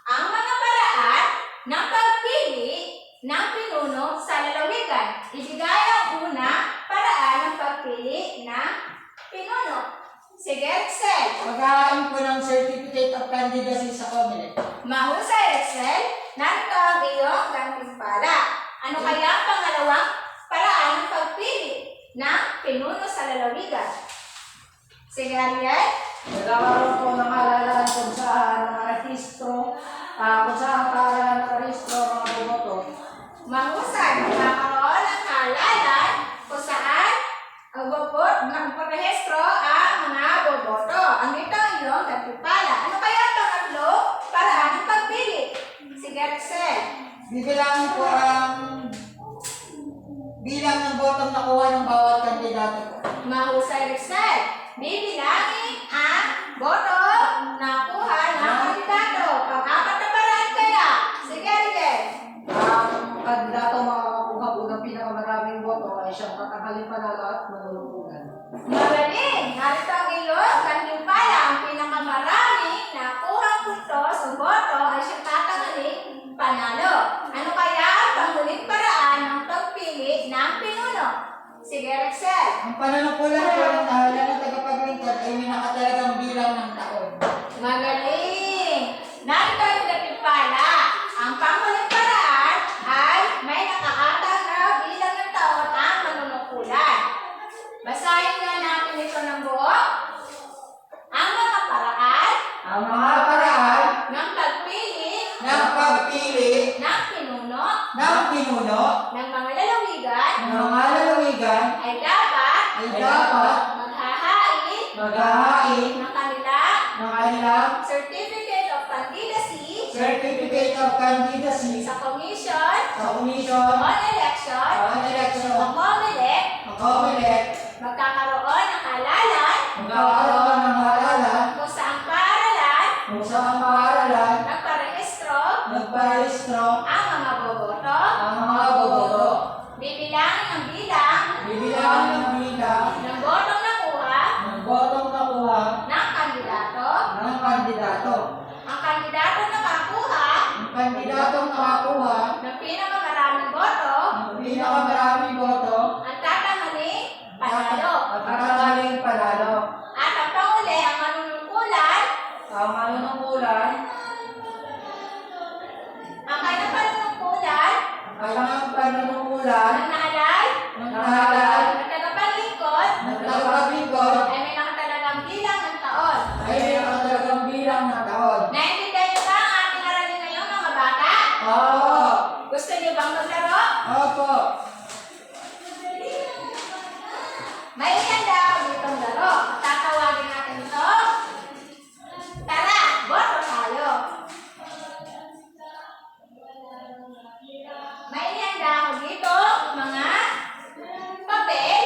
ang mga paraan ng pagpili ng pinuno sa lalawigan? Ibigay ang una paraan ng pagpili ng pinuno. Sige, Excel.
Mag-aain po ng Certificate of Candidacy sa COMELEC.
Mahusay, Excel. Narito ang iyong gantimpala. Ano kaya ang pangalawang paraan ng pagpili ng pinuno sa lalawigan? Sige, Ariel.
Nagkakaroon po ng halalan kung saan nakarehistro, kung saan ang nakarehistro ang mga boboto.
Mahusay, magkakaroon ng halalan kung saan ang pagrehistro ang mga boboto. Ang dito ang iyong gantimpala. Ano kaya ang pangatlo paraan ng pagpili? Sige, Excel.
Bibilangin po ang bilang ng botong nakuha ng bawat kandidato po.
Mahusay, Excel. Bibilangin ang boto na kuha ng kandidato. Pang-apat na paraan kaya. Sige, Ariel.
Ang kandidato makakakuha po ng pinakamaraming boto ay siyang tatanghaling panalo at manunungkulan.
Magaling! Narito ang iyong gantimpala. Ang pinakamaraming nakuhang puntos o boto ay siyang tatanghaling panalo. Ano kaya ang panghuling paraan ng pagpili ng pinuno? Sige, Excel.
Ang pananapulan po ng tahanan ng tagapaglingkod ay may nakatalagang bilang ng taon.
Magaling! Narito ang gantimpala. Ang panghuling paraan ay may nakaatang na bilang ng taon ang manunungkulan. Basahin nga natin ito ng buo. Ang mga paraan
Ang mga paraan
ng pagpili
ng pagpili
ng pinuno
ng pinuno
ng mga lalawigan
ng mga lalawigan
ay dapat
ay dapat
maghahain
maghahain
ng kanilang
ng kanilang
Certificate of Candidacy
Certificate of Candidacy
sa Commission
sa Commission
on Election
on Election
o COMELEC.
ng COMELEC.
Magkakaroon ng halalan
Magkakaroon ng halalan
kung saan paaralan
kung saan paaralan
nagparehistro ang mga boboto.
ang mga boboto.
Bibilangin ang bilang
Bibilangin ng bilang
ng botong nakuha
ng botong nakuha
ng kandidato.
ng kandidato.
Ang kandidato nakakuha
Ang kandidatong nakakuha
ng pinakamaraming boto
ng pinakamaraming boto
ang tatanghaling panalo.
At tatanghaling panalo.
At ang panghuli ang manunungkulan,
Ang manunungkulan
ang kanyang panunungkulan
ay ang panunungkulan
ng naalay,
ng nahalal
ng tagapaglingkod
ng tagapaglingkod
ay may nakatalagang bilang ng taon.
ay may nakatalagang bilang ng taon.
Naintindihan niyo ba ang ating aralin ngayon mga bata?
Oo.
Gusto niyo bang maglaro?
Opo.
May ihanda ako ditong laro. Tatawagin natin ito. Tara, boto tayo. May ihanda ako dito, mga papel.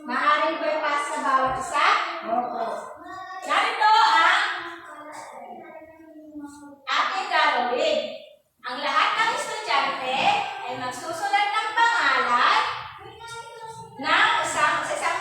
Maaaring ko ipasa sa bawat isa.
Opo.
Narito ang ating gagawin. Ang lahat ng estudyante ay magsusulat ng pangalan ng sa isang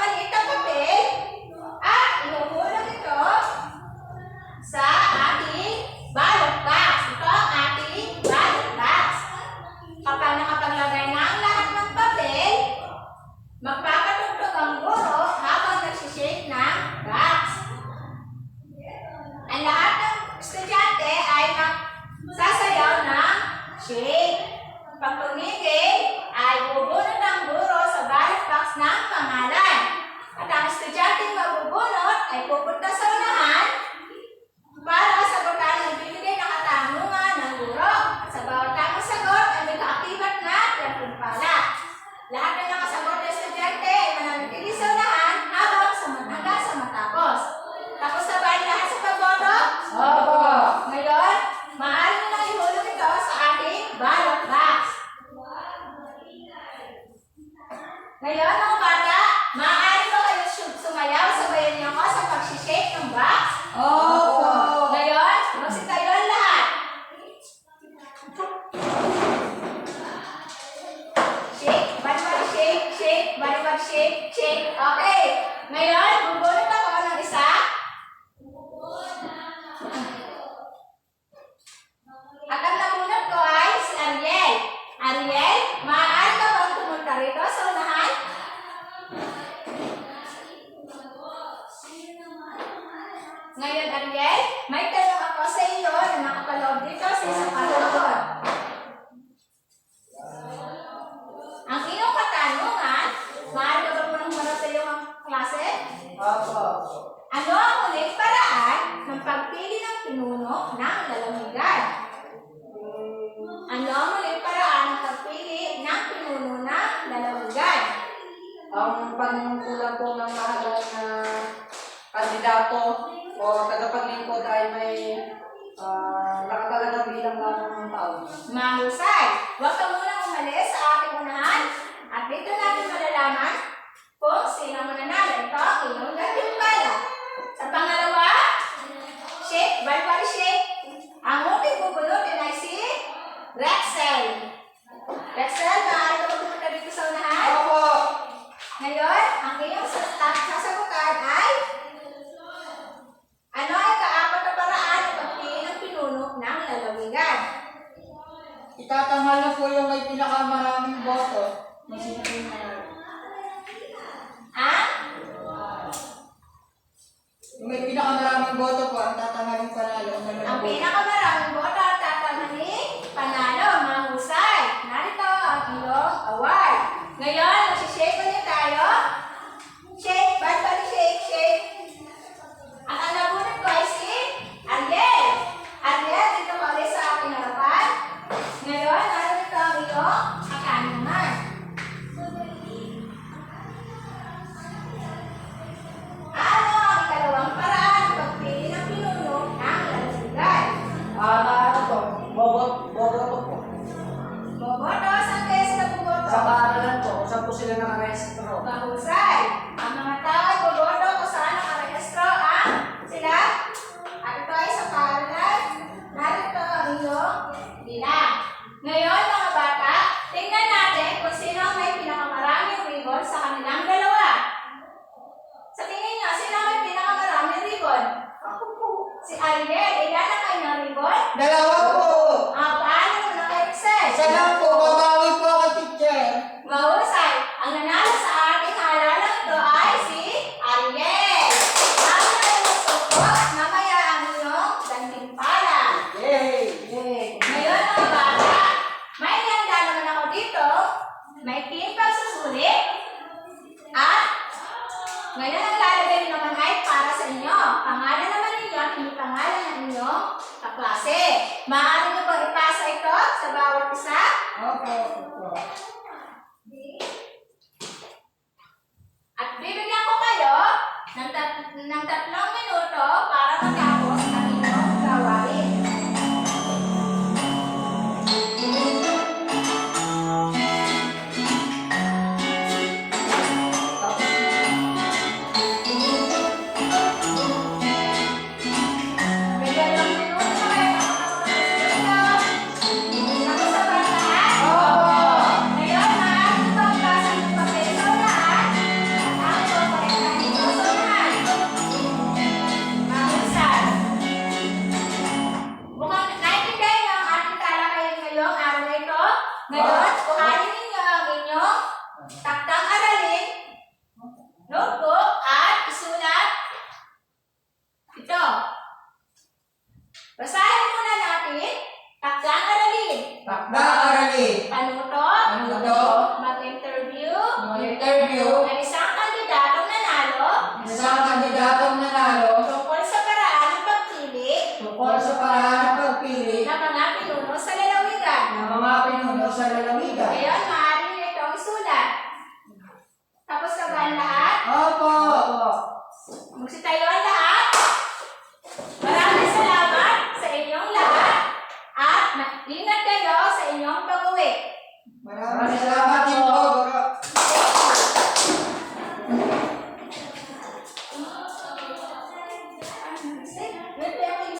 Okay. Ngayon, bubunot ako ng isa. At ang nabunot ko ay si Ariel. Ariel, maaari ka bang pumunta rito sa unahan? Ngayon, Ariel, may tanong ako sa iyo na nakapaloob dito sa isang kaloob. Ang iyong katanungan, maaari ka ba punong marap sa iyong klase?
Opo.
Ano ang huling paraan ng pagpili ng pinuno ng lalawigan? Ano ang huling paraan ng pagpili ng pinuno ng lalawigan?
Ang panungkulan po ng mahalang na kandidato o tagapaglingkod ay may nakatalagang bilang lamang ng tao.
Mahusay! Huwag ka munang umalis sa ating unahan at dito natin malalaman kung sino mananalo. Ito ang iyong gantimpala. Sa pangalawa, shake, barbary shake. Ang muting bubunutin ay si Rexel. Rexel, maaari ka pumunta dito sa unahan?
Opo.
Ngayon, ang iyong sasagutan ay ano ay kaapat na paraan ng pagpili ng pinuno ng lalawigan?
Itatanghal na po yung may pinakamaraming boto. Kung sino po yung manalo.
Ang
Yung may pinakamaraming boto po, ang tatanghalin panalo.
Ang pinakamaraming boto at tatangaling panalo, mahusay. Narito ang iyong award. Ngayon, magsishake ulit tayo. Shake, barbary shake, shake. At ang nabunot ko ay si Ariel. Ariel, dito ka ulit sa aking harapan. Ngayon, narito ang iyong katanungan. Ano ang ikalawang paraan ng pagpili ng pinuno ng lalawigan?
Ano po? Boboto po.
Boboto, saan kayo sila boboto?
Sa paaralan po, saan po sila nakarehistro?
Mahusay. Ang mga tao ay boboto kung saan nakarehistro ang sila. At ito ay sa paaralan. Narito ang iyong bilang. Ngayon, mga bata, tingnan natin kung sino ang may pinakamaraming ribbon sa kanilang dalawa. Sa tingin niyo, sino ang may pinakamaraming ribbon?
Ako po.
Si Ariel, ilan ang kanyang ribbon?
Dalawa po.
Paano naman ang kay Rexel?
Isa lang po, babawi po ako, teacher.
Mahusay. Ang nanalo sa ating halalang ito ay si Ariel. Ang nagsusupot, mamaya ang inyong gantimpala.
Yay!
Ngayon mga bata, may handa naman ako dito. May team pagsusulit. At ngayon ang lalagay naman ay para sa inyo. Pangalan naman ninyo at hindi pangalan ng inyong kaklase. Maaari nyo bang ipasa ito sa bawat isa?
Opo, opo.
At bibigyan ko kayo ng 3 minuto para matapos ang inyong gawain. May 2 minuto na kayo tapos sa lahat? Ngayon, maaari ko ang klase ng papel sa unahan at ang kokorektahan dito sa unahan. Mahusay. Mukhang naiintindihan niyo ang ating talakayan ngayong araw na ito. Ngayon, kuhanin ninyo ang inyong taktang aralin, notebook, at isulat ito. Basahin muna natin taktang aralin.
Takda aralin.
Panuto,
Panuto,
mag-interview,
Mag-interview,
ng isang kandidatong nanalo
isang kandidatong nanalo
tungkol sa paraan ng pagpili
tungkol sa paraan ng pagpili
ng mga pinuno sa lalawigan.
ng mga pinuno sa lalawigan.
Ngayon, maaari nyo itong isulat. Tapos na ba ang lahat?
Opo.
Magsitayo ang lahat. Maraming salamat sa inyong lahat at ingat kayo sa inyong pag-uwi.
Maraming salamat din